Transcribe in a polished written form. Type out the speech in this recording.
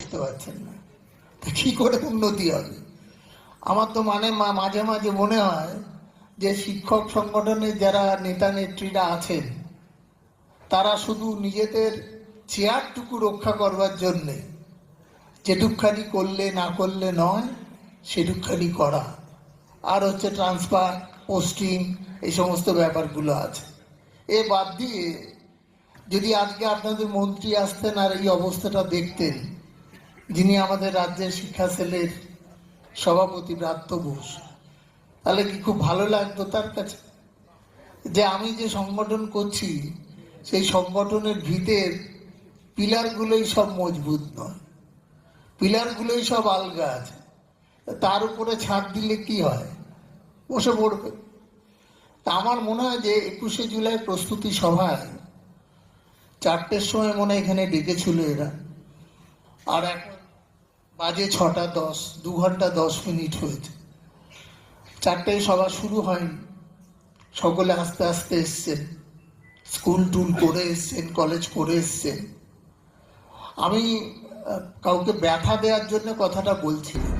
করতে পারছেন না, কি করে উন্নতি হবে? আমার তো মাঝে মাঝে মনে হয় যে শিক্ষক সংগঠনের যারা নেতা নেত্রীরা আছেন তারা শুধু নিজেদের চেয়ারটুকু রক্ষা করবার জন্যে যেটুকখানি করলে না করলে নয় সেটুকখানি করা, আর হচ্ছে ট্রান্সফার, পোস্টিং, এই সমস্ত ব্যাপারগুলো আছে। এ বাদ দিয়ে যদি আজকে আপনাদের মন্ত্রী আসতেন আর এই অবস্থাটা দেখতেন, যিনি আমাদের রাজ্যের শিক্ষা সেলের সভাপতি ব্রাত্য ঘোষ, তাহলে কি খুব ভালো লাগতো তার কাছে যে আমি যে সংগঠন করছি সেই সংগঠনের ভিতের পিলারগুলোই সব মজবুত নয়, পিলারগুলোই সব আলগা আছে, তার উপরে ছাদ দিলে কি হয়? বসে পড়বে। তা আমার মনে হয় যে 21শে জুলাই প্রস্তুতি সভায় 4টের সময় মনে হয় এখানে ডেকেছিল এরা, আর এখন বাজে 6টা 10, 2 ঘন্টা 10 মিনিট হয়েছে, 4টায় সভা শুরু হয়নি। সকলে আস্তে আস্তে এসছেন, স্কুল টুল করে এসছেন, কলেজ করে এসছেন। আমি কাউকে ব্যথা দেওয়ার জন্য কথাটা বলছি না,